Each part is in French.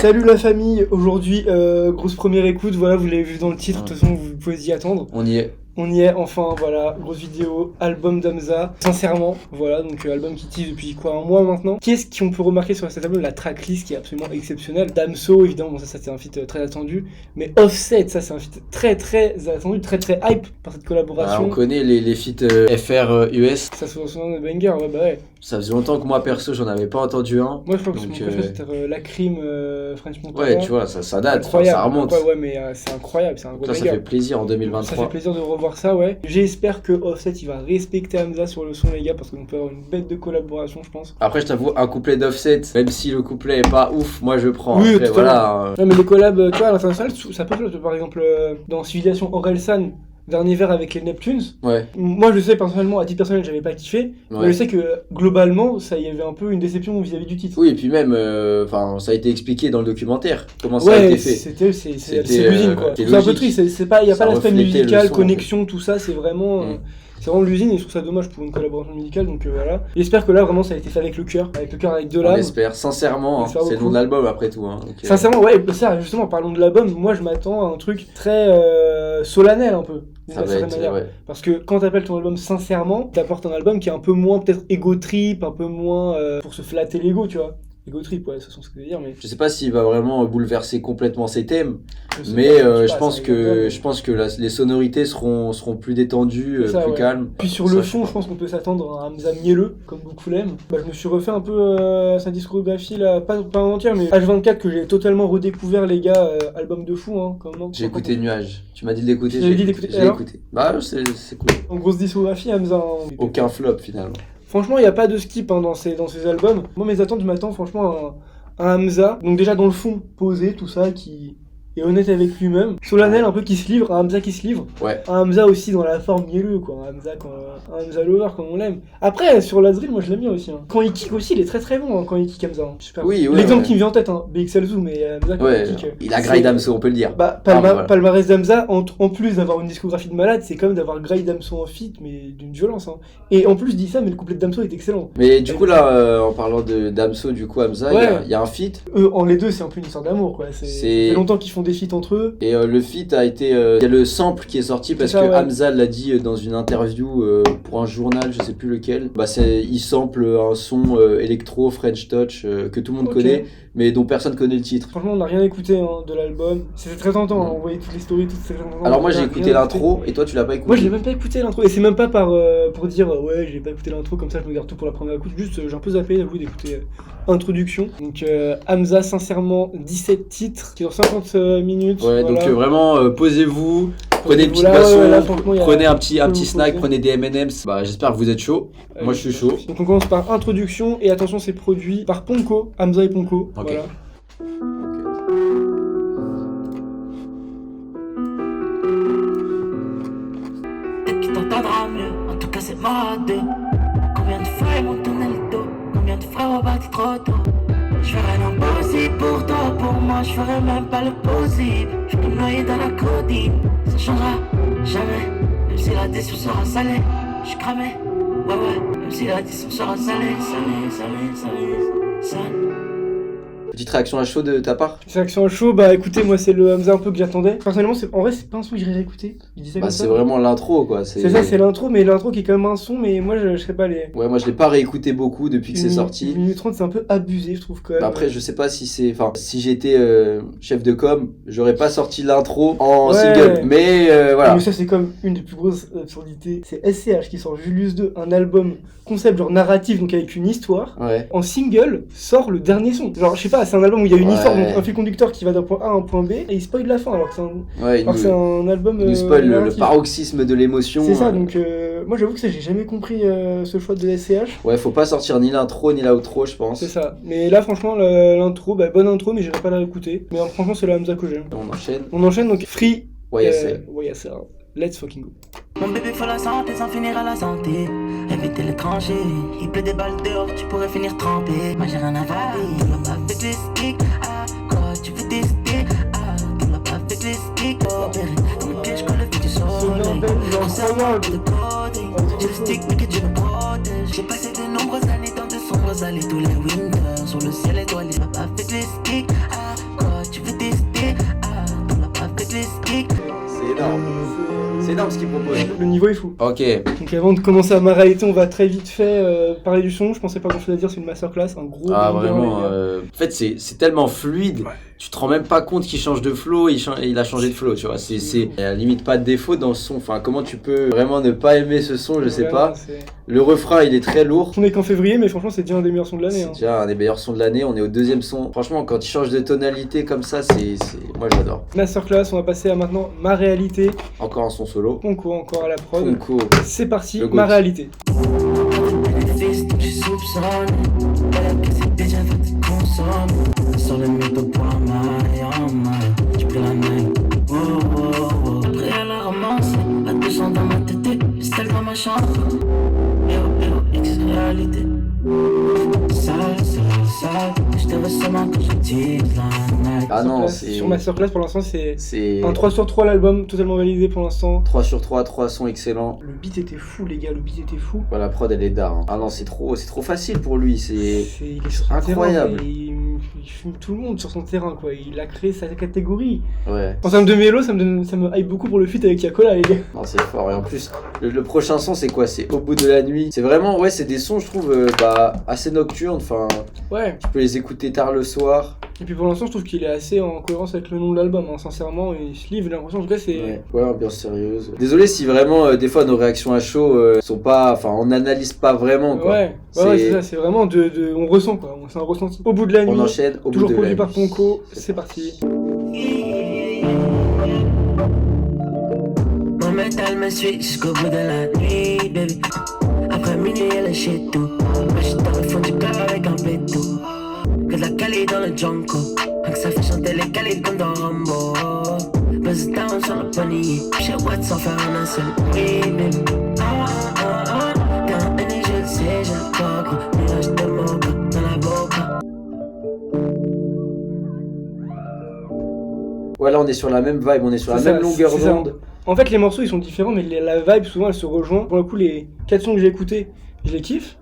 Salut la famille, aujourd'hui grosse première écoute, voilà vous l'avez vu dans le titre, de toute façon vous pouvez y attendre. On y est. On y est, enfin voilà, grosse vidéo, album d'Hamza, sincèrement, voilà, donc album qui tease depuis quoi, un mois maintenant. Qu'est-ce qu'on peut remarquer sur cet album? La tracklist qui est absolument exceptionnelle. Damso, évidemment, bon, ça c'est un feat très attendu, mais Offset, ça c'est un feat très attendu, très hype par cette collaboration. On connaît les feats FR US. Ça se souvent de banger, ouais bah ouais. Ça faisait longtemps que moi perso j'en avais pas entendu un. Moi je crois que c'est mon préféré, c'était Lacrim, French Montana. Ouais, tu vois, ça date, ça remonte. Ouais, mais c'est incroyable, c'est un gros banger. Ça fait plaisir en 2023. Ça fait plaisir de revoir ça, ouais. J'espère que Offset il va respecter Hamza sur le son, les gars, parce qu'on peut avoir une bête de collaboration, je pense. Après, je t'avoue, un couplet d'Offset, même si le couplet est pas ouf, moi je prends. Oui, après, voilà. Non, mais les collabs, tu vois, à l'international, ça peut faire, par exemple, dans Civilisation Orelsan. Dernier verre avec les Neptunes. Ouais. Moi, je sais personnellement, à titre personnel, j'avais pas kiffé. Ouais. Mais je sais que globalement, ça y avait un peu une déception vis-à-vis du titre. Oui, et puis même, ça a été expliqué dans le documentaire comment ça a été fait. C'est l'usine quoi. C'est un peu triste. Il y a pas l'aspect musical, connexion, tout ça. C'est vraiment. C'est vraiment l'usine et je trouve ça dommage pour une collaboration musicale, donc voilà. J'espère que là vraiment ça a été fait avec le cœur avec de l'âme. On espère, sincèrement, c'est le nom de l'album après tout. Sincèrement, ouais, ça justement, parlons de l'album, moi je m'attends à un truc très solennel un peu. Ça va être, ouais. Parce que quand t'appelles ton album sincèrement, t'apportes un album qui est un peu moins peut-être ego trip, un peu moins pour se flatter l'ego, tu vois. Ego trip, ouais, c'est ce que je veux dire, mais... Je sais pas s'il va vraiment bouleverser complètement ses thèmes, mais je pense que les sonorités seront plus détendues, plus calmes. Puis sur le fond, je pense qu'on peut s'attendre à un Hamza mielleux, comme beaucoup l'aiment. Bah, je me suis refait un peu sa discographie, là, pas en entière, mais H24 que j'ai totalement redécouvert, les gars, album de fou, hein, comment. J'ai écouté Nuage. Tu m'as dit de l'écouter, j'ai écouté. Bah, c'est cool. En grosse discographie, Hamza. Aucun flop, finalement. Franchement, il n'y a pas de skip dans ces albums. Moi, mes attentes, je m'attends franchement à un Hamza. Donc déjà, dans le fond, posé, tout ça, qui est honnête avec lui-même. Solennel, un peu qui se livre, un Hamza qui se livre. Ouais. Un Hamza aussi dans la forme mielleux, quoi. Un Hamza lover, comme on l'aime. Après, sur la drill, moi, je l'aime bien aussi. Hein. Quand il kick aussi, il est très bon, hein, quand il kick Hamza. Hein. Super. Oui, ouais. L'exemple qui me vient en tête, hein, BXL Zoo, mais Hamza, quand il kick... il a grade Damso, on peut le dire. Bah, palmarès d'Hamza, en plus d'avoir une discographie de malade, c'est comme d'avoir grade Damso en feat, mais d'une violence. Hein. Et en plus, je dis ça, mais le couplet de Damso est excellent. Mais du coup, là, en parlant de Damso, du coup, Hamza, il y a un feat. En les deux, c'est un peu une histoire d'amour, quoi. Ça fait longtemps qu'ils font des feats entre eux. Et le feat a été... Il y a le sample qui est sorti parce que Hamza l'a dit dans une interview pour un journal, je sais plus lequel. Bah, il sample un son électro, French Touch, que tout le monde connaît, mais dont personne connaît le titre. Franchement, on n'a rien écouté de l'album. C'était très tentant, on voyait toutes les stories, toutes ces... Alors moi, j'ai écouté l'intro, et toi, tu l'as pas écouté? Moi, je l'ai même pas écouté l'intro, et c'est même pas pour dire ouais, j'ai pas écouté l'intro, comme ça je me garde tout pour la première écoute. Juste, j'ai un peu zappé, j'avoue, d'écouter introduction. Donc Hamza, sincèrement, 17 titres qui durent 50 minutes. Ouais, voilà. Donc vraiment, posez-vous, prenez une petite boisson, prenez un petit snack, prenez des M&M's. Bah, j'espère que vous êtes chaud. Moi, je suis chaud. Donc on commence par introduction, et attention, c'est produit par Ponko, Hamza et Ponko. Okay. Voilà. Peut-être qu'il t'entendra mieux, en tout cas c'est mode. Combien de fois ils m'ont tourné le dos, combien de fois on bâti trop tôt. Je ferai l'impossible pour toi, pour moi je ferai même pas le possible. Je peux me noyer dans la codine, ça changera jamais. Même si l'addition sera salée, je suis cramé. Ouais, même si l'addition sera salée. Petite réaction à chaud de ta part? Petite réaction à chaud, bah écoutez, moi c'est le Hamza un peu que j'attendais. Personnellement, en vrai, c'est pas un son que j'irais écouter. C'est vraiment l'intro quoi. C'est ça, c'est l'intro, mais l'intro qui est quand même un son, mais moi je serais pas allé. Ouais, moi je l'ai pas réécouté beaucoup depuis que c'est sorti. 1 minute 30, c'est un peu abusé, je trouve quand même. Bah après, je sais pas si c'est. Enfin, si j'étais chef de com, j'aurais pas sorti l'intro en single. Mais voilà. Mais ça, c'est comme une des plus grosses absurdités. C'est SCH qui sort Julius 2, un album concept genre narratif, donc avec une histoire. Ouais. En single, sort le dernier son. Genre, je sais pas, c'est un album où il y a une histoire, donc un fil conducteur qui va d'un point A à un point B, et il spoil la fin, alors que c'est un album. Il nous spoil le paroxysme de l'émotion. C'est ça, donc moi j'avoue que ça, j'ai jamais compris ce choix de SCH. Ouais, faut pas sortir ni l'intro ni l'outro, je pense. C'est ça, mais là franchement, l'intro, bonne intro, mais j'irai pas la réécouter. Mais franchement, c'est le Hamza que j'aime. On enchaîne donc Free. YSL. Let's fucking go. Mon bébé faut la santé sans finir à la santé. Éviter l'étranger, il pleut des balles dehors, tu pourrais finir trempé. Moi j'ai rien à voir, tu l'as pas avec les sticks. Ah, quoi tu veux tester? Ah, tu l'as pas avec les sticks. Oh, dans mes pieds je colle le vide du soleil. On s'arrête de côté, j'ai le stick mais que tu me protèges. J'ai passé de nombreuses années dans de sombres allées. Tous les winters, sur le ciel étoilé. Tu l'as pas avec les sticks. Ah, énorme ce qu'il propose. Le niveau est fou. Ok. Donc avant de commencer à ma réalité, on va très vite fait parler du son. Je pensais pas grand chose à dire, c'est une masterclass, un gros Ah banger, vraiment, les gars. en fait c'est tellement fluide, Ouais. tu te rends même pas compte qu'il change de flow, il a changé de flow, tu vois, c'est à la limite pas de défaut dans ce son, enfin comment tu peux vraiment ne pas aimer ce son, je sais Vraiment, pas. c'est- Le refrain il est très lourd, On est qu'en février, mais franchement, c'est déjà un des meilleurs sons de l'année. c'est Hein. déjà un des meilleurs sons de l'année, on est au deuxième son, franchement quand il change de tonalité comme ça, moi j'adore. Masterclass, on va passer à maintenant ma réalité. Encore un son solo, Ponko encore à la prod. Ponko, C'est parti, Le ma GOAT. réalité. Bénéfice, donc je soupçonne. Elle a cassé déjà, va te consommer. Sur le mytho pour la maille, en maille. J'ai pris la main. Oh, oh, oh. Prêt à la romance. À 200 dans ma tête, pistole dans ma chambre. X-réalité. Sale, sale, sale. Je te veux seulement quand je tease la night. ah non Masterclass. Sur Masterclass, pour l'instant, c'est c'est un 3/3 l'album, totalement validé pour l'instant. 3/3, 3 sons excellents. Le beat était fou, les gars, le beat était fou. Voilà, la prod elle est d'art. Hein. Ah non, c'est trop facile pour lui, il Il est sur son incroyable. terrain, il fume tout le monde sur son terrain, quoi. Il a créé sa catégorie. Ouais. En termes de mélo, ça me hype beaucoup pour le feat avec Yakola, les gars. Non, c'est fort. Et en plus, le prochain son, c'est quoi? C'est Au bout de la nuit. C'est vraiment, ouais, c'est des sons, je trouve, assez nocturnes. Enfin, Ouais. tu peux les écouter tard le soir. Et puis pour l'instant, je trouve qu'il est assez en cohérence avec le nom de l'album. Hein. Sincèrement, il se livre, j'ai l'impression. En tout cas, c'est. Ouais, ambiance sérieuse. Désolé si vraiment, des fois, nos réactions à chaud sont pas. Enfin, on n'analyse pas vraiment, quoi. Ouais, c'est ça. C'est vraiment on ressent, quoi. C'est un ressenti. Au bout de la nuit. On enchaîne au bout Toujours de produit la par nuit. Ponko. C'est parti. Mon métal me suit jusqu'au bout de la nuit, baby. Après minuit, elle est chez tout. Moi, j'suis dans le fond du cœur avec un béto. Que de la cali dans le jungle. Que ça fait chanter les calibres comme dans Rambo. Buzz down sur le pony. Chez Watt sans faire un seul oui, baby. Quand un je le sais, je le comprends. Nuage de mocha dans la boca. Voilà, on est sur la même vibe, on est sur la C'est même ça, longueur c'est ça. d'onde. En fait, les morceaux ils sont différents, mais la vibe souvent elle se rejoint. Pour le coup, les 4 sons que j'ai écoutés, je les kiffe.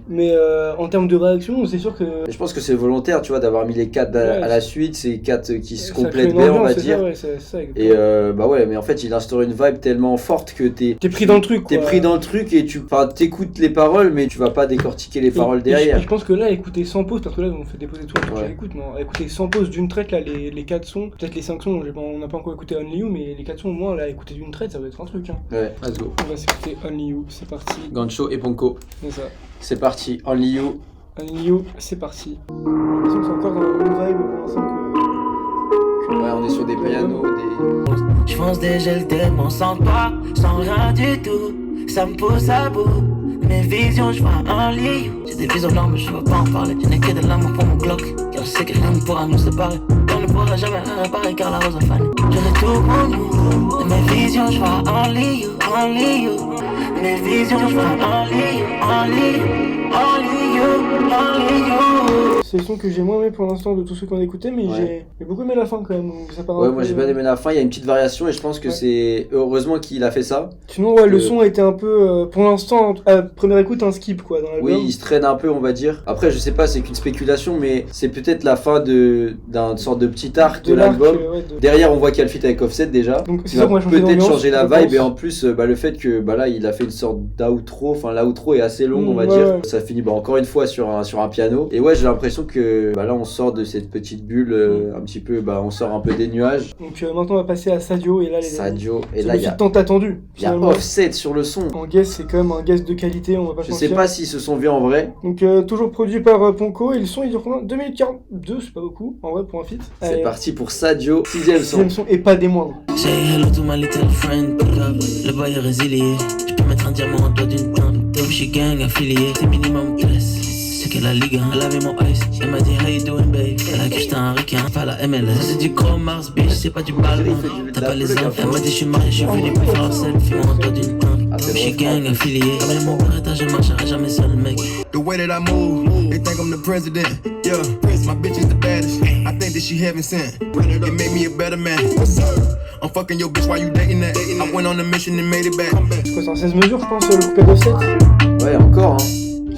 Mais en termes de réaction, c'est sûr que. Et je pense que c'est volontaire, tu vois, d'avoir mis les 4 à Ouais, la suite, c'est 4 qui se ça crée complètent une bien, on ambiance, va c'est dire. ça, ouais, c'est ça, Et bah ouais, mais en fait, il instaure une vibe tellement forte que t'es T'es pris dans le truc, quoi. T'es pris dans le truc et t'écoutes les paroles, mais tu vas pas décortiquer les paroles Et derrière. je pense que là, écouter sans pause, parce que là, on fait déposer tout le temps Ouais. que j'écoute, mais écouter sans pause d'une traite, là, les 4 sons, peut-être les 5 sons, on n'a pas encore écouté Only You, mais les 4 sons, au moins, là, écouter d'une traite, ça va être un truc. Hein. Ouais, let's go. On va s'écouter Only You, c'est parti. Gancho et Ponko, C'est ça. c'est parti. Only You. Only You, c'est parti. J'ai l'impression que c'est encore dans la même vibe pour l'instant que. Ouais, on est sur des pianos, des. J'fonce des gels tellement sans toi, sans rien du tout. Ça me pousse à bout. Mes visions, j'vois un lit. J'ai des visions noires, mais je veux pas en parler. Je n'ai que de l'amour pour mon Glock. Car je sais que rien ne pourra nous séparer. On ne pourra jamais rien réparer car la rose a fané. J'aurai tout pour nous. De mes visions, j'vois un lit. Only you. Mes visions, j'vois un lit. Only you. Only you. C'est le son que j'ai moins aimé pour l'instant de tous ceux qu'on a écouté, mais Ouais. j'ai beaucoup aimé la fin quand même. Donc ça part un Ouais, peu- moi j'ai bien aimé la fin, il y a une petite variation et je pense que Ouais. c'est heureusement qu'il a fait ça. Sinon, ouais, le Euh, son a été un peu, pour l'instant, à première écoute, un skip quoi dans l'album. Oui, il se traîne un peu, on va dire. Après, je sais pas, c'est qu'une spéculation, mais c'est peut-être la fin d'un sorte de petit arc de l'arc, l'album. ouais, Derrière, on voit qu'il y a le feat avec Offset déjà. Donc c'est Qui ça va qu'on va changer peut-être d'ambiance, changer la je vibe pense. et en plus le fait que là il a fait une sorte d'outro, enfin l'outro est assez longue on va Ouais, dire. ouais. Ça finit encore une fois sur un piano et ouais j'ai l'impression que là on sort de cette petite bulle un petit peu, on sort un peu des nuages. Donc maintenant on va passer à Sadio et là les amis, Sadio et c'est là le il y a feat tant attendu. finalement. Offset sur le son. En guest c'est quand même un guest de qualité, on va pas se Je sais mentir. pas s'ils se sont vus en vrai. Donc toujours produit par Ponko et le son il dure combien 2 minutes 42, c'est pas beaucoup en vrai pour un feat. C'est Allez, parti pour Sadio, 6ème son. sixième son et pas des moindres. Say hello to my little friend, pick up. Le boy est résilié. Je peux mettre un diamant en toi d'une teinte. Top she gang affilié, c'est minimum classe. C'est qu'elle a ligue, elle avait mon ice. Elle m'a dit how you doing babe. Elle a que j'étais un requin, pas la MLS. Ça c'est du Chrome Mars bitch, c'est pas du ballon. T'as pas les infos. Elle m'a dit je suis marié, je suis venu pour faire un selfie en toi d'une teinte. Top she gang affilié. Avec mon beretta, je marcherai jamais seul mec. The way that I move, they think I'm the president. Yeah, my bitch is the baddest. I think that she heaven sent. It made me a better man. I'm fucking your bitch while you dating that. I went on a mission and made it back. C'est quoi, c'est un 16 mesures je pense le coupé d'Offset. Ouais encore hein.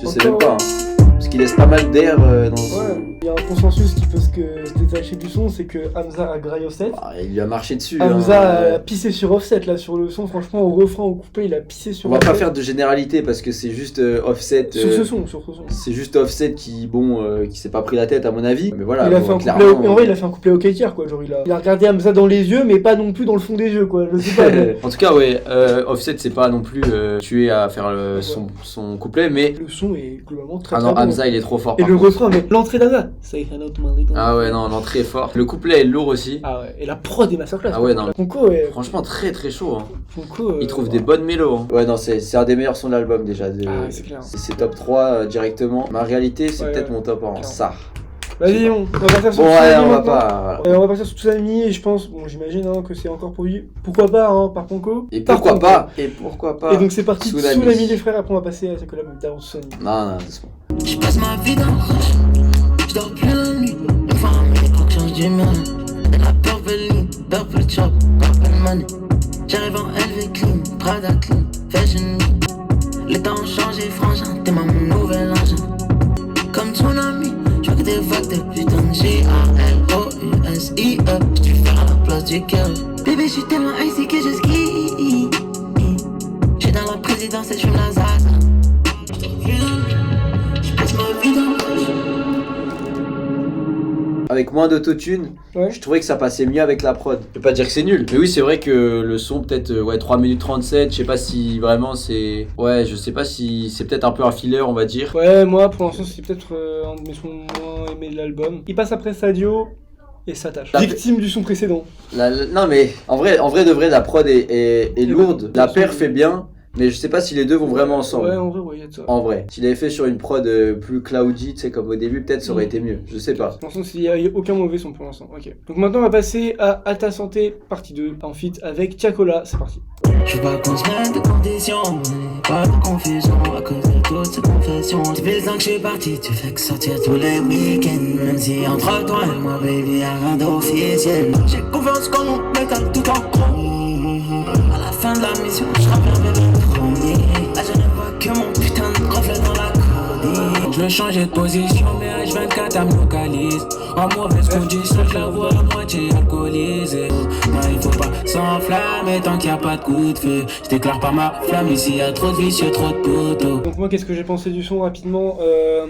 Je sais même Encore. pas hein. Parce qu'il laisse pas mal d'air dans son... Ouais. il y a un consensus qui peut se détacher du son, c'est que Hamza a graillé Offset. Ah, il lui a marché dessus. Hamza a pissé sur Offset là sur le son, franchement au refrain, au couplet, il a pissé sur On va Offset. pas faire de généralité parce que c'est juste Offset. Sur ce son. C'est juste Offset qui s'est pas pris la tête à mon avis. Mais voilà. Il a fait un couplet en vrai, il a fait un couplet au Kaiker quoi, genre il a regardé Hamza dans les yeux mais pas non plus dans le fond des yeux quoi, je sais pas. Mais... En tout cas ouais, Offset c'est pas non plus tué à faire son couplet, mais le son est globalement très ah non, bon. Hamza il est trop fort. Et par le contre. refrain, mais l'entrée d'Hamza, c'est un autre man. Ah ouais non, l'entrée est forte. Le couplet est lourd aussi. Ah ouais, et la prod est masterclass. Ah ouais, non. Ponko est... Franchement très très chaud. Hein. Ponko, Il trouve des bonnes mélos. Hein. Ouais non, c'est un des meilleurs sons de l'album déjà. Ah c'est clair. C'est top 3 directement. Ma réalité c'est Ouais, peut-être ouais. mon top 1. Clairement. Ça. Vas-y, on va partir sur Bon Tous ouais, Amis on va maintenant. pas. On va partir sur Tous Amis et je pense, bon j'imagine que c'est encore produit, pourquoi pas par Ponko. Et Par pourquoi Ponko. pas. Et pourquoi pas. Et donc c'est parti, Sous Tsunami. l'ami des frères, après on va passer à ce collab d'avant Tous Amis. Non, doucement. Je passe ma vie dans le rush, je dors plus la nuit. Une fois à l'époque, change du mien. Et la purple double chop, purple money. J'arrive en LV clean, Prada clean, fashion me. Les temps ont changé, frangin, t'es mon nouvel engin. Comme Tsunami, je vois que des vagues de putain de G-A-L-O-U-S-I-E. J'te fais à la place du cœur. Bébé, j'suis tellement icy que je skie. J'suis dans la présidence et j'fume la zaza. J'passe ma vie dans le rush. Avec moins d'autotune, Ouais. je trouvais que ça passait mieux avec la prod. Je vais pas dire que c'est nul, mais oui, c'est vrai que le son, peut-être, 3 minutes 37, je sais pas si vraiment c'est. Ouais, je sais pas si c'est peut-être un peu un filler, on va dire. Ouais, moi pour l'instant c'est peut-être un de mes sons moins aimés de l'album. Il passe après Sadio et s'attache. La- Victime du son précédent. Non, mais en vrai de vrai, la prod est lourde. La perf est bien, mais je sais pas si les deux vont vraiment ensemble. Ouais, en vrai, ouais, y a de ça. En vrai, s'il avait fait sur une prod plus cloudy, tu sais, comme au début, peut-être ça aurait été mieux. Je sais pas. Pour l'instant, il n'y a aucun mauvais son pour l'instant. Ok. Donc maintenant, on va passer à ta santé, partie 2, en feat avec Tiakola. C'est parti. Je veux pas qu'on se mette de conditions, pas de confusion à cause de toutes ces confessions. Depuis le temps que je suis parti, tu fais que sortir tous les week-ends. Même si entre toi et moi, baby, y'a rien d'officiel. J'ai confiance quand on métal tout en gros. À la fin de la mission, je rappelle le premier. Là, je ne vois que mon putain de reflet dans la codie. Je veux changer de position, mais H24 elle me localise. En mauvaise condition, je la vois à moitié alcoolisée. Non, il faut pas s'enflammer tant qu'il n'y a pas de coup de feu. Je déclare pas ma flamme, ici y a trop de vicieux, trop de poteaux. Donc moi, qu'est-ce que j'ai pensé du son rapidement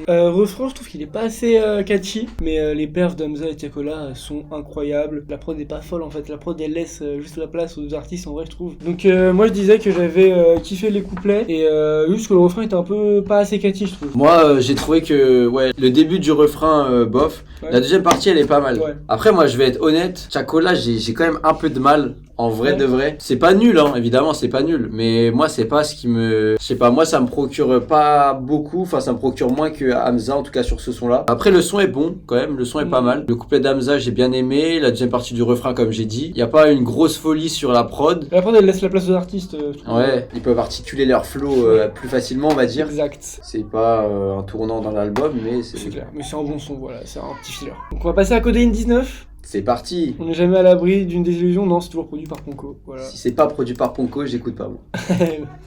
refrain, je trouve qu'il est pas assez catchy, mais les perfs d'Hamza et Tiakola sont incroyables. La prod est pas folle en fait, la prod elle laisse juste la place aux deux artistes en vrai je trouve. Donc moi je disais que j'avais kiffé les couplets et juste que le refrain était un peu pas assez catchy je trouve. Moi, j'ai trouvé que ouais, le début du refrain, bof. Ouais. La deuxième partie, elle est pas mal. Ouais. Après, moi, je vais être honnête. Tiakola, j'ai quand même un peu de mal. En vrai Ouais. de vrai. C'est pas nul, hein, évidemment, c'est pas nul. Mais moi, c'est pas ce qui me. Je sais pas, moi, ça me procure pas beaucoup. Enfin, ça me procure moins que Hamza, en tout cas sur ce son-là. Après, le son est bon, quand même. Le son est pas mal. Le couplet d'Hamza, j'ai bien aimé. La deuxième partie du refrain, comme j'ai dit. Y a pas une grosse folie sur la prod. La prod elle laisse la place aux artistes. Je trouve. Ouais, ils peuvent articuler leur flow plus facilement, on va dire. Exact. C'est pas un tournant dans l'album, mais C'est clair, mais c'est un bon son, voilà, c'est un petit filler. Donc on va passer à Codeine 19. C'est parti. On n'est jamais à l'abri d'une désillusion, non, c'est toujours produit par Ponko, voilà. Si c'est pas produit par Ponko, j'écoute pas moi.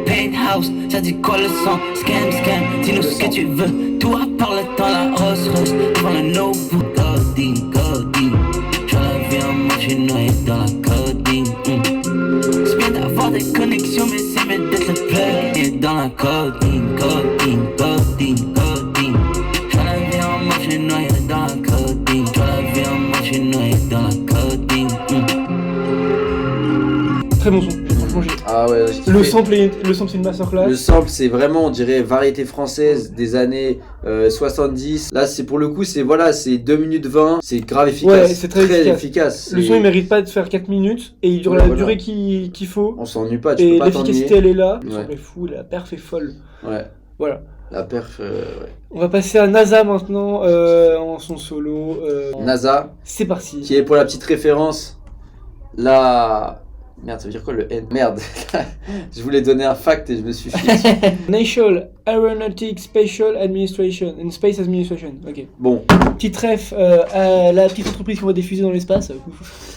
Penthouse, ça dit quoi le sang? Scam, scam, dis-nous ce que tu veux. Tout à part le temps, la Rolls Royce. Devant le notebook, coding, coding. J'en avais un moi, j'suis noyé dans la coding. C'est bien d'avoir des connexions, mais c'est mieux d'être le plug. Et dans la coding, coding, coding, coding. J'en avais un moi, j'suis noyé dans la coding. J'en avais un moi, j'suis noyé dans la coding. Très bon son, franchement j'ai... Ah ouais, j'ai kiffé. Le sample c'est une masterclass. Le sample, c'est vraiment, on dirait, variété française des années 70. Là, c'est pour le coup, c'est voilà, c'est 2 minutes 20. C'est grave efficace. Ouais, c'est très efficace. Le C'est- son il mérite pas de faire 4 minutes et il dure Ouais, la voilà. durée qu'il faut. On s'ennuie pas, tu Et peux pas l'efficacité t'ennuyer. elle est là, le Ouais. sample est fou, la perf est folle. Ouais, Voilà. la perf, ouais. On va passer à NASA maintenant, en son solo. NASA, C'est parti. qui est pour la petite référence, la... Merde, ça veut dire quoi le N? Merde, je voulais donner un fact et je me suis fié. National Aeronautic Spatial Administration and Space Administration. Ok. Bon, Petite ref à la petite entreprise qu'on va diffuser dans l'espace.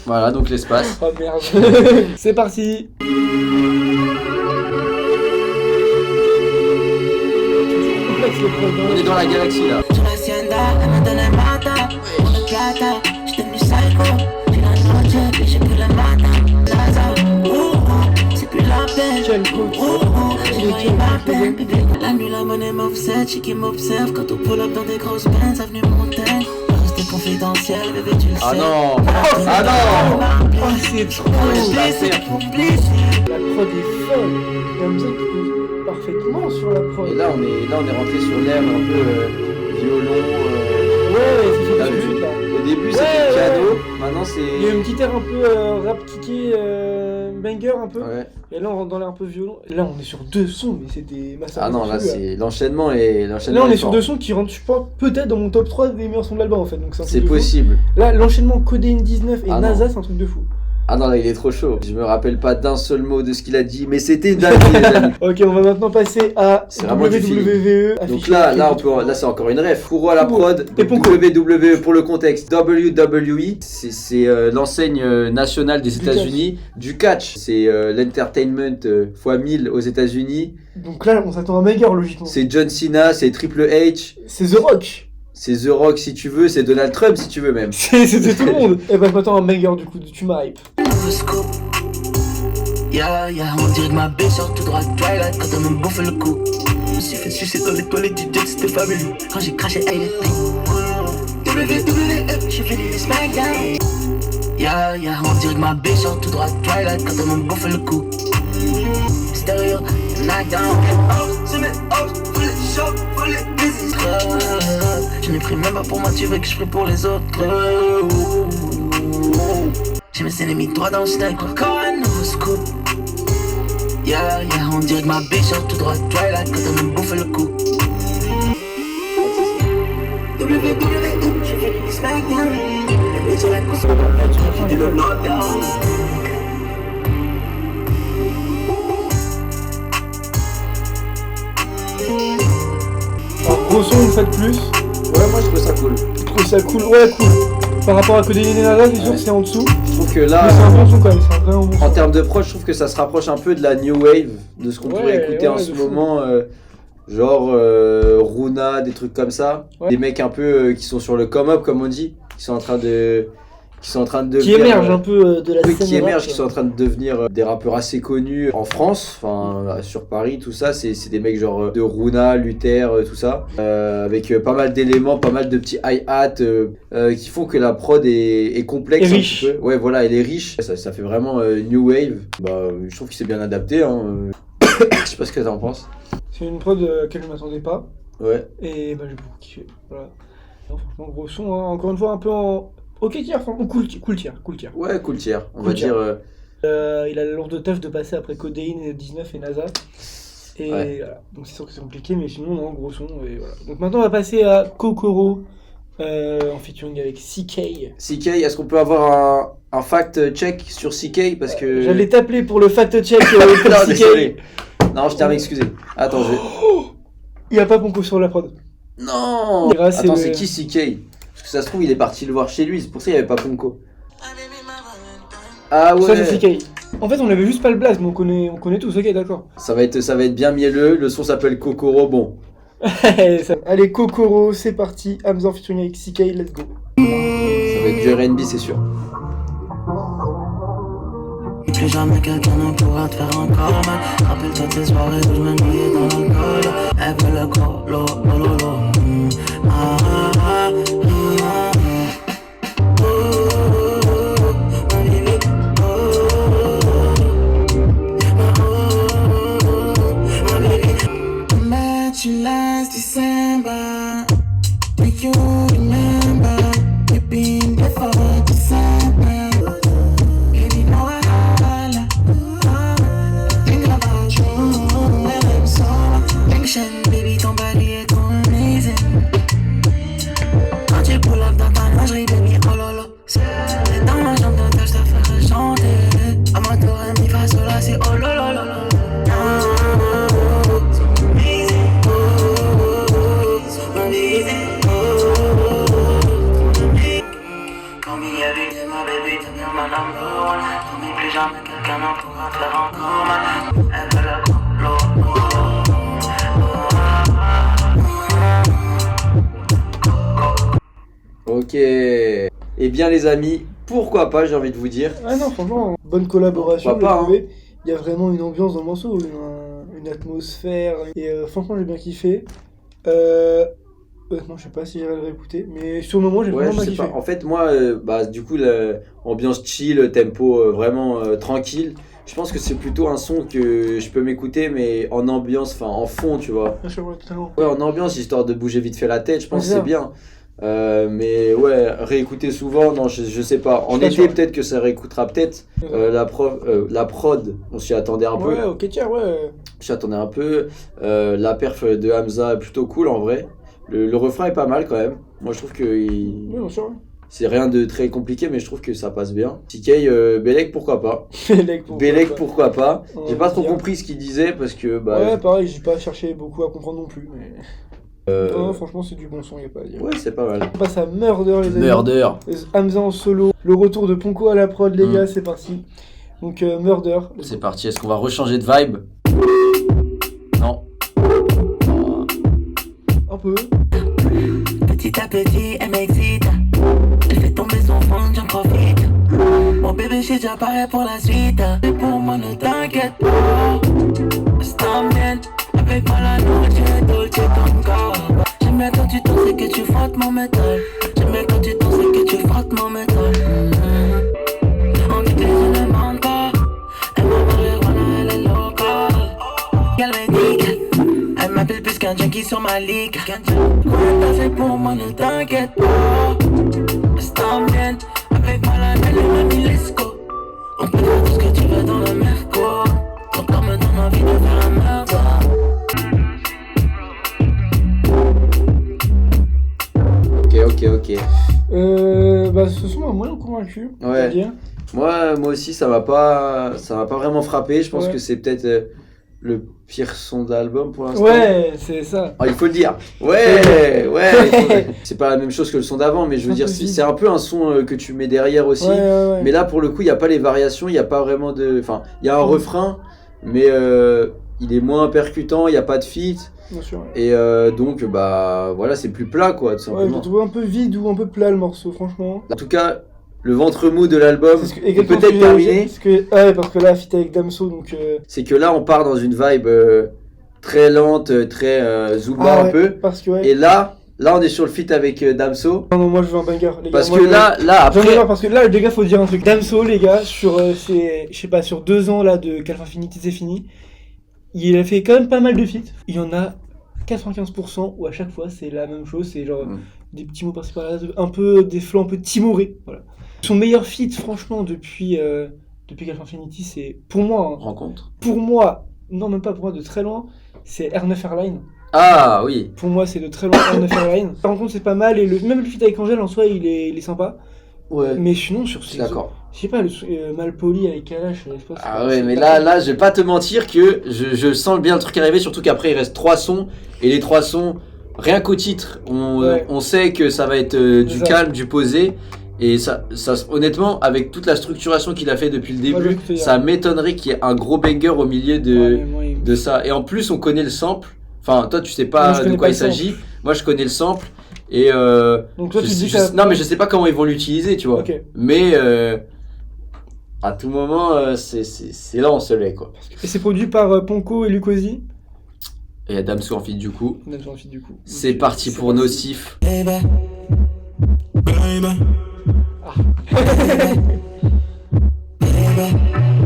voilà, donc l'espace. Oh merde. C'est parti. On est dans la galaxie là. Sur la hacienda, elle me donne un matin. Pour le plata, j'étais devenu psycho. J'ai la noche et j'ai pris le matin. Lazare, c'est plus la peine. Quel coach. J'ai noyé ma peine, bébé. La nuit, la monnaie m'obsède, j'ai qui m'observe. Quand on pull up dans des grosses benz, avenue Montaigne. Rester confidentiel, bébé, tu le sais. Ah non. Ah non. Oh, c'est trop. C'est complice. La prod est folle. Damso qui pose parfaitement sur la prod. Et là on est rentré sur l'air un peu violon. Ouais, c'est sur T'as tout de vu suite là. Au début Ouais, c'était piano, ouais. maintenant c'est. Il y a une petite air un peu rap kické, banger un peu. Ouais. Et là on rentre dans l'air un peu violon. Et là on est sur deux sons, mais c'est des massacres. Ah non, là absolus, c'est l'enchaînement et Là on est sur deux sons qui rentrent, je pense, peut-être dans mon top 3 des meilleurs sons de l'album en fait. Donc c'est un truc C'est de fou. possible. Là l'enchaînement Codeine 19 et Ah NASA non. c'est un truc de fou. Ah non, là il est trop chaud. Je me rappelle pas d'un seul mot de ce qu'il a dit, mais c'était dingue les amis. Ok, on va maintenant passer à C'est vraiment du WWE. Donc là c'est encore une ref. Kouro à la prod, Et Ponko. WWE pour le contexte. WWE, c'est l'enseigne nationale des Du États-Unis du catch. C'est l'entertainment fois 1000 aux États-Unis. Donc là on s'attend à un banger logiquement. C'est John Cena, c'est Triple H, C'est The Rock. c'est The Rock si tu veux, c'est Donald Trump si tu veux même. C'est tout le monde. Et bah je m'attends à un banger du coup, tu m'hype. Nouveau scoop. Yeah, on dirait que ma bitch sort tout droit de Twilight quand elle me bouffe le cou. Je me suis fait sucer dans les toilettes du jet, c'était fabuleux. Quand j'ai craché, elle était. WWF, j'ai fait des SmackDown. Yeah, on dirait que ma bitch sort tout droit de Twilight quand elle me bouffe le cou. Stereo, knockdown. C'est mes hops, faut les shops, faut les business. Je n'ai pris même pas pour moi, tu veux que je prie pour les autres. J'ai mes ennemis droit dans le steak, encore un nouveau scoop. Yeah, on dirait que ma bitch sort tout droit de Twilight quand elle me bouffe le cou. WWE, j'ai fait du SmackDown. La bitch à la console, j'ai fait le knockdown. Alors gros son une fois de plus. Ouais, moi je trouve ça cool. Je trouve ça cool. Ouais, cool. Par rapport à Codeine et NASA, c'est sûr Ouais. que c'est en dessous. Je trouve que Mais là, c'est un bon son quand même, c'est un vraiment bon son. en termes de prod, je trouve que ça se rapproche un peu de la new wave, de ce qu'on Ouais, pourrait écouter en ouais, ce de fou. moment. Genre Runa, des trucs comme ça. Ouais. Des mecs un peu qui sont sur le come-up, comme on dit. Qui sont en train de Qui émerge un peu de la oui, scène qui rap, émergent, qui sont en train de devenir des rappeurs assez connus en France, enfin sur Paris, tout ça. C'est des mecs genre de Runa, Luther, tout ça, avec pas mal d'éléments, pas mal de petits hi-hat qui font que la prod est complexe. Et un riche. petit peu. Ouais, voilà, elle est riche. Ça fait vraiment new wave. Bah, je trouve qu'il s'est bien adapté. Hein. Je sais pas ce que t'en penses. C'est une prod à laquelle je m'attendais pas. Ouais. Et bah j'ai beaucoup kiffé. Voilà. Non, franchement, gros son, hein. Encore une fois, un peu en. Ok, tiers, franchement, cool tiers. Ouais, cool tier. On Cool va tier. dire. Il a la lourde taf de passer après Codeine 19 et NASA. Et Ouais. voilà. Donc c'est sûr que c'est compliqué, mais sinon, non, gros son. Et voilà. Donc maintenant, on va passer à Kokoro en featuring avec CK. CK, est-ce qu'on peut avoir un fact check sur CK parce que. J'allais t'appeler pour le fact-check pour Non, CK. désolé. Non, je t'avais excusé. Attends, je vais. Il n'y a pas Ponko sur la prod. Non. Ira, c'est Attends, le- c'est qui CK? Parce que ça se trouve, il est parti le voir chez lui, c'est pour ça qu'il n'y avait pas Ponko. Ah Ça, ouais. c'est CK. En fait, on avait juste pas le blast, mais on connaît tous, ok, d'accord. Ça va être bien mielleux. Le son s'appelle Kokoro. Bon, Allez, Kokoro, c'est parti. Hamza featuring avec CK, let's go. ça va être du R&B, c'est sûr. Plus jamais quelqu'un ne pourra te faire encore mal. Rappelle-toi tes soirées où je me noyais dans l'alcool. Elle veut le gros, lo. Ah, ah, ah, ah. Oh, ma baby, my baby. Met you last December. Do you remember? We've been before December. Baby, know I holla. Thinking about you when I'm sober. Tension, baby, ton body est trop amazing. Quand tu pull up dans ta lingerie, baby, oh lolo. C'est dans ma chambre d'hôtel, je te ferai chanter. À ma tour, mi fa sol, là, c'est oh lolo. Jamais quelqu'un n'en pourra faire encore mal. Elle veut le Ok. Eh bien les amis, pourquoi pas, j'ai envie de vous dire. Ah non, franchement, bonne collaboration. Pourquoi pas, j'ai trouvé. Il y a vraiment une ambiance dans le morceau, une atmosphère. Et franchement, j'ai bien kiffé. Honnêtement, je sais pas si j'irai le réécouter, mais sur le moment, j'ai Ouais, vraiment je bien sais kiffé. pas. En fait, moi, du coup, l'ambiance chill, tempo vraiment tranquille. Je pense que c'est plutôt un son que je peux m'écouter, mais en ambiance, enfin en fond, tu vois. Ah, je vois totalement. Ouais, en ambiance, histoire de bouger vite fait la tête, je pense que Ouais, c'est bien. Mais ouais, réécouter souvent, non, je sais pas. En Je suis pas été, sûr. peut-être que ça réécoutera peut-être. La prod, on s'y attendait un peu. Ouais, ok, tiens, ouais. J'y attendais un peu. La perf de Hamza est plutôt cool en vrai. Le refrain est pas mal quand même. Moi, je trouve que Oui, bien sûr. c'est rien de très compliqué, mais je trouve que ça passe bien. TK, Belek, pourquoi pas. Belek, pourquoi pas. On J'ai va pas trop dire. compris ce qu'il disait parce que. Ouais, pareil, j'ai pas cherché beaucoup à comprendre non plus, mais. euh, Non, franchement, c'est du bon son, y a pas à dire. ouais, c'est pas mal. On passe à Murder, les amis. Murder. Hamza en solo, le retour de Ponko à la prod, les gars, c'est parti. Donc, Murder. C'est parti. Est-ce qu'on va rechanger de vibe? Non. Un peu. Petit à petit, elle m'excite. Elle fait tomber son fond, j'en profite. Mon bébé, j'ai déjà paré pour la suite. Et pour moi, ne t'inquiète pas. C'est bien. Avec moi, la noche, dolce ton corps. J'aime bien quand tu danses et que tu frottes mon métal. J'aime bien quand tu danses et que tu frottes mon métal. On dit que les yeux ne mentent pas. Elle m'a marijuana, elle est locale. Elle m'indique. Elle m'appelle plus qu'un junkie sur ma ligue. Quoi t'as fait pour moi, ne t'inquiète pas. C'est bien. Avec moi, la belle et mamie, let's go. On peut faire tout ce que tu veux dans le merco. Ton corps me donne envie de faire un meurtre. Ok. Bah, ce son m'a moins convaincu. on Ouais. va dire. Moi aussi, ça m'a pas vraiment frappé. Je pense Ouais. que c'est peut-être le pire son de l'album pour l'instant. Ouais, c'est ça. Ah, il faut le dire. Ouais. C'est pas la même chose que le son d'avant, mais je veux Un dire, peu c'est un peu un son que tu mets derrière aussi. Ouais. Mais là, pour le coup, il n'y a pas les variations, il n'y a pas vraiment de. Enfin, il y a un refrain, mais il est moins percutant, il n'y a pas de feat. Bien sûr. Ouais. Et donc, bah voilà, c'est plus plat, quoi, tout Ouais, je simplement. l'ai trouvé un peu vide ou un peu plat le morceau, franchement. En tout cas, le ventre mou de l'album C'est ce que- est exactement ce peut-être que j'allais dire, terminé. parce que, ouais, parce que là, fit avec Damso, donc. C'est que là, on part dans une vibe très lente, très Zumba un ouais, peu. Parce que, ouais. Et là, on est sur le feat avec Damso. Non, moi je veux un banger, les gars. Parce Moi, que je- là J'en ai après. marre parce que là, les gars, faut dire un truc. Damso, les gars, sur je sais pas, sur 2 ans là de Calf Infinity, c'est fini. Il a fait quand même pas mal de feats. Il y en a 95% où à chaque fois c'est la même chose. C'est genre des petits mots par-ci par-là, un peu des flots un peu timorés. Voilà. Son meilleur feat, franchement, depuis Calf Infinity, c'est pour moi, Rencontre. non même pas pour moi, de très loin, c'est R9 Airline. Ah oui. Pour moi, c'est de très loin R9 Airline. Par contre, c'est pas mal et même le feat avec Angèle en soi, il est sympa. Ouais. Mais sinon, sur Je ces suis d'accord. je sais pas, Malpoli avec Kalash, je sais pas. Ah ouais, mais là, je vais pas te mentir que je sens bien le truc arriver, surtout qu'après il reste 3 sons, et les 3 sons, rien qu'au titre, on sait que ça va être du Ça. calme, du posé, et ça, honnêtement, avec toute la structuration qu'il a fait depuis le Moi, début, je fais, ça m'étonnerait qu'il y ait un gros banger au milieu de ça. Et en plus, on connaît le sample, enfin, toi tu sais Moi, pas je de connais quoi pas il le sample. s'agit, moi je connais le sample, et Donc toi, tu dis que ça- non, mais je sais pas comment ils vont l'utiliser, tu vois. Ok. Mais à tout moment, c'est là on se l'est, quoi. Et c'est produit par Ponko et Lucosi. Et Damso en feat du coup. On a besoin de feat, du coup. C'est Donc, parti c'est pour parti. Nocif. Baby, baby,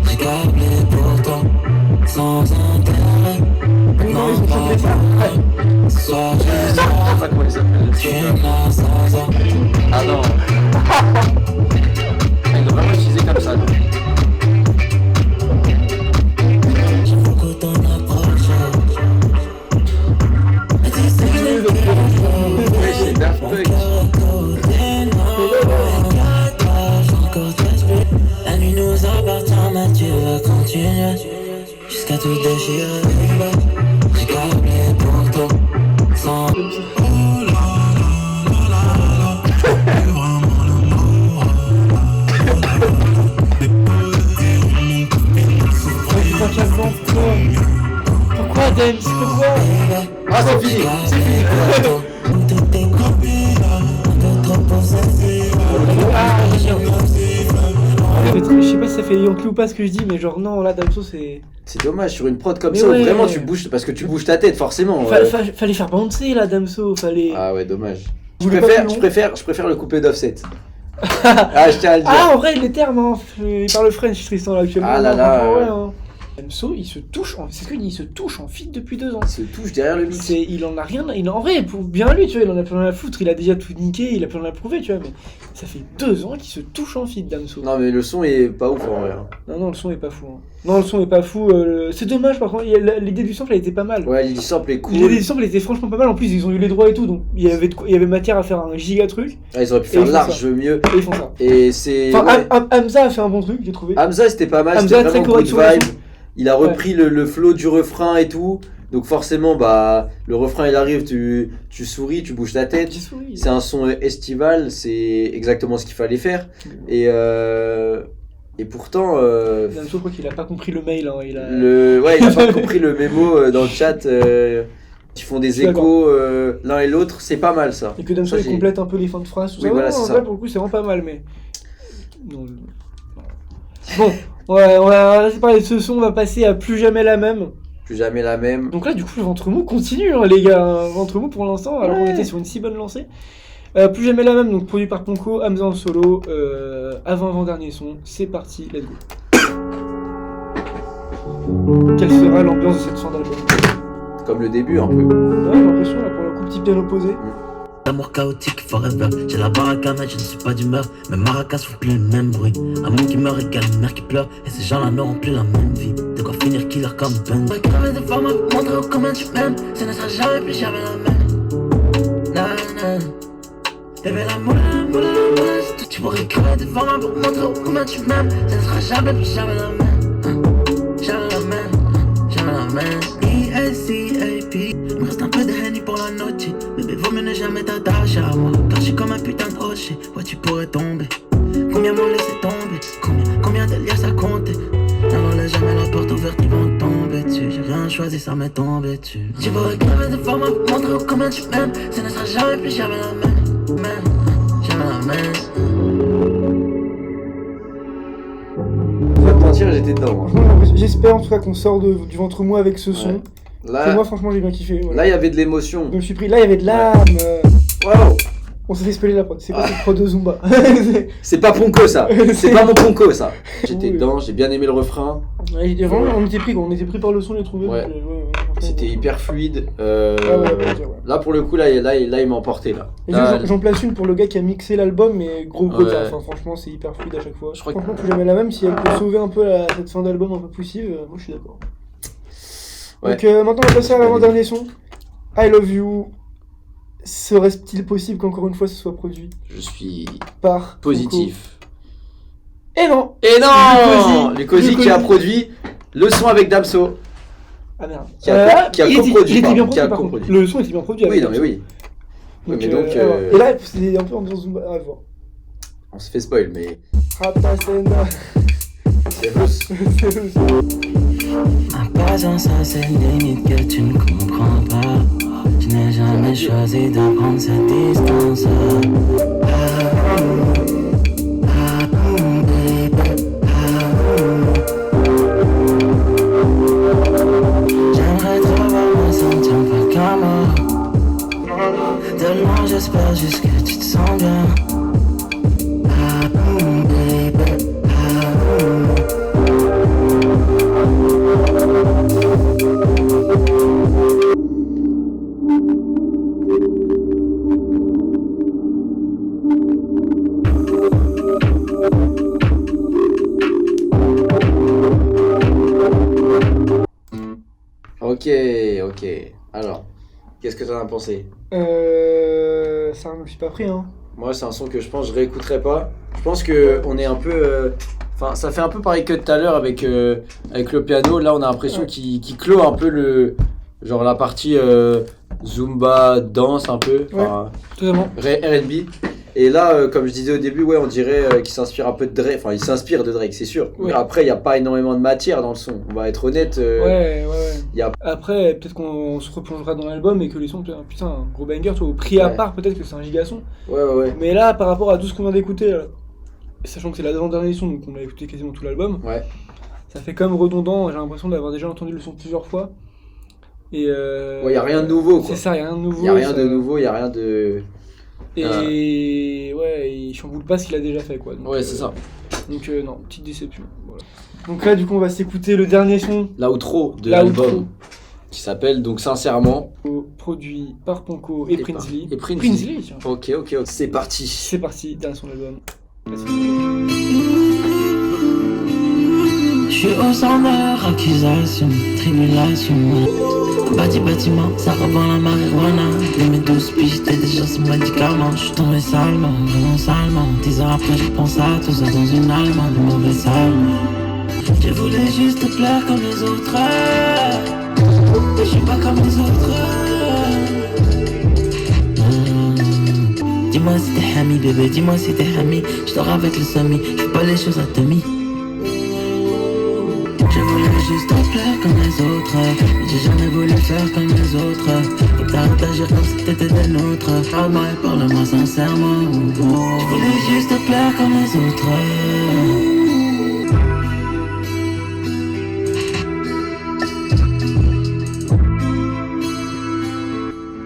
j'ai câblé pour toi, sans intérêt. Non, ils ont chanté ça. Ce soir, Je sais pas comment il s'appelle. tu es là sans heure. Ah non. Il doit vraiment utiliser comme ça. J'aime beaucoup ton approche. Et tu sais que j'ai Ouais, c'est Daft Punk. La nuit nous appartient, mais tu veux continuer jusqu'à tout déchirer. J'ai câblé pour toi, sans Pourquoi Dems? Pourquoi? Ah, c'est fini. C'est fini. Toutes tes copines, un peu trop posées. sais pas si ça fait Yankee ou pas ce que je dis, mais genre non, là Damso c'est. C'est dommage, sur une prod comme Mais ça, ouais. où vraiment tu bouges, parce que tu bouges ta tête forcément. Fallait faire bouncer là Damso, fallait. Ah ouais, dommage. Je Vous voulez pas préfère le coupé d'Offset. Ah, je tiens à le dire. Ah, en vrai, les termes, hein. Il parle French, Tristan, là, actuellement. Ah là là, Ouais, hein. Damso, il se touche, c'est ce qu'il dit, il se touche en feat depuis 2 ans. Il se touche derrière le mix. Il en a rien, en vrai, pour bien lui, tu vois, il en a plus rien à foutre, il a déjà tout niqué, il a plus rien à prouver, tu vois, mais ça fait 2 ans qu'il se touche en feat, Damso. Non, mais le son est pas ouf en vrai. Non, le son est pas fou. Hein. Non, le son est pas fou. C'est dommage, par contre, l'idée du sample, elle était pas mal. Ouais, l'idée du sample est cool. L'idée du sample était franchement pas mal, en plus, ils ont eu les droits et tout, donc il y avait matière à faire un giga truc. Ah, ils auraient pu faire large mieux. Et ils font ça. Et c'est. Enfin, ouais. Hamza a fait un bon truc, j'ai trouvé. Hamza, c'était pas mal, Hamza, c'était vraiment très good correct vibe. Il a repris le flow du refrain et tout. Donc forcément, bah, le refrain il arrive, tu souris, tu bouges ta tête. C'est un son estival, c'est exactement ce qu'il fallait faire. Et pourtant... Damso, je crois qu'il a pas compris le mail. Hein. Il a pas compris le mémo dans le chat. Qui font des échos l'un et l'autre, c'est pas mal ça. Et que Damso il complète un peu les fins de phrase. Tout oui, ça. Voilà, c'est ça. Vrai, pour le coup, c'est vraiment pas mal. Mais... Non, bon, on va laisser parler de ce son, on va passer à Plus jamais la même. Plus jamais la même. Donc là, du coup, le ventre mou continue, hein, les gars. Ventre mou pour l'instant, alors qu'on était sur une si bonne lancée. Plus jamais la même, donc produit par Ponko, Hamza en solo, avant-dernier son. C'est parti, let's go. Quelle sera l'ambiance de cette fin d'album? Comme le début un peu. Ouais, j'ai l'impression, là, pour le coup, petit piano posé. Amour chaotique forever. J'ai la baraque à mettre, je ne suis pas d'humeur. Mes maracas font plus le même bruit. Un monde qui meurt égale une mère qui pleure. Et ces gens-là n'auront plus la même vie. De quoi finir killer comme Ben. Ouais, crever de forme, montrer combien tu m'aimes. Ce ne sera jamais plus jamais la même. Nah, nah. Bébé, la moula, tu pourrais crever de forme pour montrer combien tu m'aimes. Ce ne sera jamais plus jamais la même. Jamais la même. Jamais la même. E-S-C-A-P. Il me reste un peu de Henny pour la noche. Bébé, vaut mieux ne jamais t'attacher à moi. Car je suis comme un putain de rocher. Ouais, tu pourrais tomber. Combien m'ont laissé tomber? Combien de liens ça compte? N'en laisse jamais la porte ouverte, ils vont tomber dessus. J'ai rien choisi, ça m'est tombé dessus. Tu pourrais crever de forme pour montrer combien tu m'aimes. Ce ne sera jamais plus jamais la même. Jamais la même. Faut te mentir, j'étais dedans. Hein. Franchement, j'espère en tout cas qu'on sort du ventre mou avec ce son. Là, moi, franchement, j'ai bien kiffé. Voilà. Là, il y avait de l'émotion. Je me suis pris. Là, il y avait de l'âme. Waouh! On s'est fait spoiler la prod. C'est quoi cette prod de Zumba? C'est pas Ponko ça. C'est pas mon Ponko ça. J'étais dedans, j'ai bien aimé le refrain. Ouais, vraiment, on était pris par le son, j'ai trouvé. Ouais. Donc, C'était hyper fluide. Ouais. Là pour le coup, là il m'a emporté là. Et j'en place une pour le gars qui a mixé l'album, mais gros taf. Enfin, franchement, c'est hyper fluide à chaque fois. Franchement, Plus jamais la même. Si elle peut sauver un peu cette fin d'album un peu poussive, moi je suis d'accord. Ouais. Donc maintenant, on va passer à l'avant-dernier son. I Love You. Serait-il possible qu'encore une fois ce soit produit Je suis par positif. Et non. Lukosi qui a produit le son avec Damso. Ah merde. Qui a coproduit. Il était bien produit par contre. Le son était bien produit. Oui, non mais oui. Donc, mais donc, et là, c'est un peu ambiance Zumba. À voir. On se fait spoil, mais. Rapastenda. C'est russe. Ma patience a ses limites que tu ne comprends pas. Je n'ai jamais choisi de prendre cette distance. J'aimerais trop voir me sentir pas comme de loin j'espère juste que tu te sens bien. Ok. Alors, qu'est-ce que t'en as pensé? Ça me suis pas pris, hein. Moi, c'est un son que je pense que je réécouterai pas. Je pense que on est un peu. Enfin, ça fait un peu pareil que tout à l'heure avec le piano. Là, on a l'impression qu'il clôt un peu genre la partie Zumba, danse un peu. Enfin, totalement. R&B. Et là, comme je disais au début, ouais, on dirait qu'il s'inspire un peu de Drake. Enfin, il s'inspire de Drake, c'est sûr. Ouais. Après, il n'y a pas énormément de matière dans le son. On va être honnête. Ouais. Y a... Après, peut-être qu'on se replongera dans l'album et que les sons, putain, un gros banger, tu vois, au prix à part, peut-être que c'est un gigason. Ouais. Mais là, par rapport à tout ce qu'on vient d'écouter, là, sachant que c'est l'avant-dernier son, donc on a écouté quasiment tout l'album. Ouais. Ça fait quand même redondant, j'ai l'impression d'avoir déjà entendu le son plusieurs fois. Et Ouais, y a rien de nouveau, quoi. C'est ça, y a rien de nouveau. Y a rien ça... de nouveau, y a rien de... Et ouais, il chamboule pas ce qu'il a déjà fait, quoi. Donc, Ouais, c'est ça. Donc non, petite déception, voilà. Donc là, du coup, on va s'écouter le dernier son. L'outro de L'outro. l'album, qui s'appelle donc Sincèrement. Produit par Ponko et Prinsley. Et Prinsley. Prinsley, tiens. Ok, c'est parti. C'est parti, dernier son de l'album. Je suis au sommaire, accusation, tribulation. Bâtiment, ça revend la marijuana. De mes 12 piges, t'es déjà sous médicament. Je suis tombé salement, vraiment salement. 10 ans après, je pense à tout ça dans une allemande, mauvais salement. Je voulais juste te plaire comme les autres. Je suis pas comme les autres. Dis-moi si t'es ami, bébé, dis-moi si t'es ami. Je dors avec le semi, je fais pas les choses à demi. Je voulais juste te plaire comme les autres, mais j'ai jamais voulu faire comme les autres. Et t'arrêtes d'agir comme si t'étais des nôtres. Parle-moi et parle-moi sincèrement. Je voulais juste te plaire comme les autres.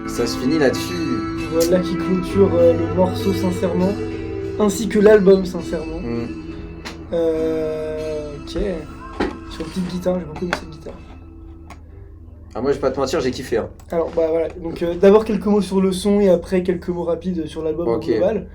Ça se finit là-dessus. Voilà qui clôture le morceau Sincèrement, ainsi que l'album Sincèrement. Ok. Sur une petite guitare, j'ai beaucoup aimé cette guitare. Ah, moi, je vais pas te mentir, j'ai kiffé. Hein. Alors, bah voilà, donc d'abord quelques mots sur le son et après quelques mots rapides sur l'album en global.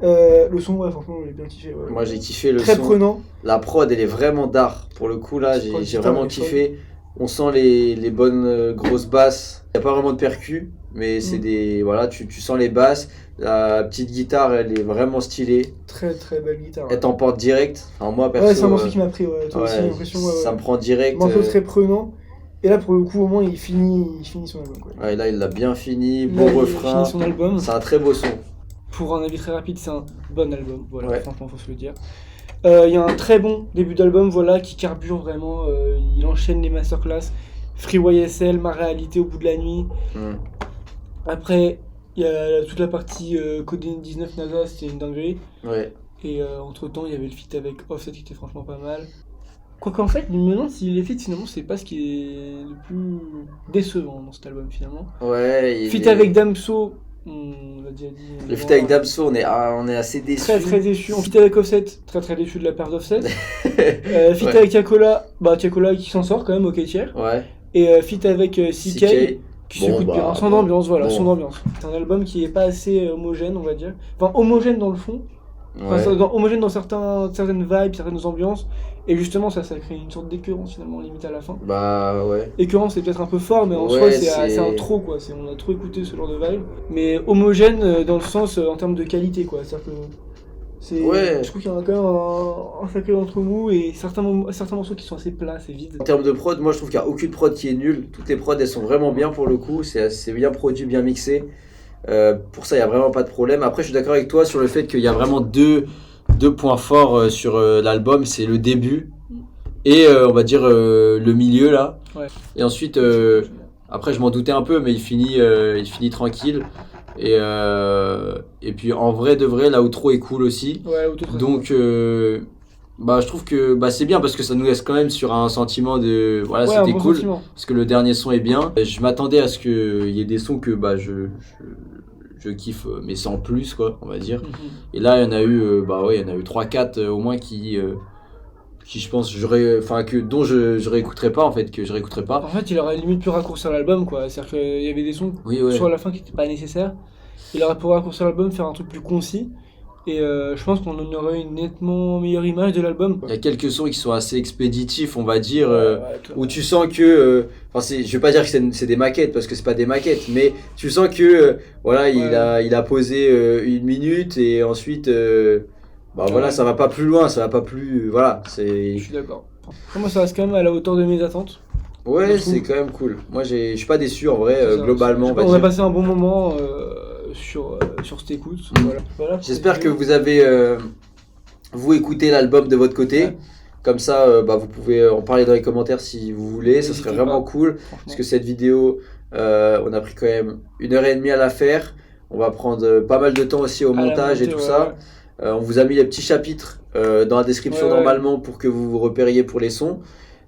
Le son, ouais, franchement, j'ai bien kiffé. Ouais. Moi, j'ai kiffé le Très son. prenant. La prod, elle est vraiment d'art. Pour le coup, là, j'ai vraiment kiffé. On sent les bonnes grosses basses. Il n'y a pas vraiment de percus, mais c'est des... Voilà, tu sens les basses. La petite guitare, elle est vraiment stylée. Très très belle guitare. Elle t'emporte direct. Enfin, moi, perso... Ouais, c'est un morceau qui m'a pris, ouais. Toi aussi, j'ai l'impression. Ça me prend direct. Morceau très prenant. Et là, pour le coup, au moins, il finit son album. Quoi. Ouais, là, il l'a bien fini. Bon refrain. Il finit son album. C'est un très beau son. Pour un avis très rapide, c'est un bon album. Voilà, franchement, faut se le dire. Il y a un très bon début d'album, voilà, qui carbure vraiment. Il enchaîne les masterclass. Free YSL, Ma Réalité au bout de la nuit. Après, il y a toute la partie Codename 19 NASA, c'était une dinguerie. Ouais. Et entre temps, il y avait le feat avec Offset qui était franchement pas mal. Quoique en fait, je me demande si les feats finalement, c'est pas ce qui est le plus décevant dans cet album finalement. Ouais. Feat avec Damso, on l'a déjà dit. Le feat avec Damso, on est assez déçus. Très très déçus. En feat avec Offset, très très déçu de la paire d'Offset. Feat avec Tiakola, Tiakola qui s'en sort quand même, ok tiers. Ouais. Et feat avec CK. Qui s'écoute bien, son ambiance, voilà, son ambiance. C'est un album qui est pas assez homogène, on va dire. Enfin, homogène dans le fond. Enfin, homogène dans certaines vibes, certaines ambiances. Et justement, ça crée une sorte d'écœurance finalement, limite à la fin. Bah ouais. Écœurance, c'est peut-être un peu fort, mais en soi, c'est un trop, quoi. On a trop écouté ce genre de vibe. Mais homogène dans le sens, en termes de qualité, quoi. C'est-à-dire que. Je trouve qu'il y en a quand même un sacré entre nous et certains morceaux qui sont assez plats, assez vides. En termes de prod, moi je trouve qu'il n'y a aucune prod qui est nulle. Toutes les prods elles sont vraiment bien pour le coup, c'est bien produit, bien mixé. Pour ça il n'y a vraiment pas de problème. Après je suis d'accord avec toi sur le fait qu'il y a vraiment deux points forts sur l'album, c'est le début et on va dire le milieu là. Ouais. Et ensuite, après je m'en doutais un peu mais il finit tranquille. Et puis en vrai de vrai, l'outro est cool aussi. Ouais, l'outro donc je trouve que c'est bien parce que ça nous laisse quand même sur un sentiment de voilà, c'était cool sentiment. Parce que le dernier son est bien. Je m'attendais à ce qu'il y ait des sons que je kiffe mais sans plus quoi, on va dire. Et là il y en a eu il y en a eu 3-4 au moins qui je pense dont je réécouterai pas en fait, que je réécouterai pas. En fait, il aurait limite pu raccourcir l'album quoi, c'est-à-dire qu'il y avait des sons sur la fin qui n'étaient pas nécessaires. Il aurait pu raccourcir l'album, faire un truc plus concis. Et je pense qu'on en aurait une nettement meilleure image de l'album. Il y a quelques sons qui sont assez expéditifs, on va dire, où tu sens que... je vais pas dire que c'est des maquettes, parce que c'est pas des maquettes, mais tu sens que il a posé 1 minute et ensuite... ça va pas plus loin, ça va pas plus... Voilà, c'est... Je suis d'accord. Moi, ça reste quand même à la hauteur de mes attentes. Ouais, c'est quand même cool. Moi, je suis pas déçu, en vrai, globalement. On a passé un bon moment... sur cette écoute. Voilà, j'espère que vous avez vous écouté l'album de votre côté. Ouais. Comme ça, vous pouvez en parler dans les commentaires si vous voulez. Ça serait vraiment cool. Parce que cette vidéo, on a pris quand même 1h30 à la faire. On va prendre pas mal de temps aussi au montage et tout ça. On vous a mis les petits chapitres dans la description normalement pour que vous vous repériez pour les sons.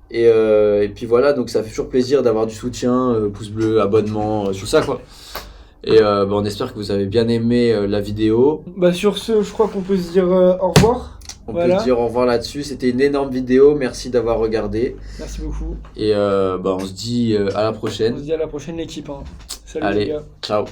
Et puis voilà, donc ça fait toujours plaisir d'avoir du soutien, pouce bleu, abonnement, tout ça quoi. Et on espère que vous avez bien aimé la vidéo. Bah sur ce, je crois qu'on peut se dire au revoir. On peut se dire au revoir là-dessus. C'était une énorme vidéo, merci d'avoir regardé. Merci beaucoup. Et on se dit à la prochaine. On se dit à la prochaine l'équipe. Hein. Salut Allez, les gars. ciao.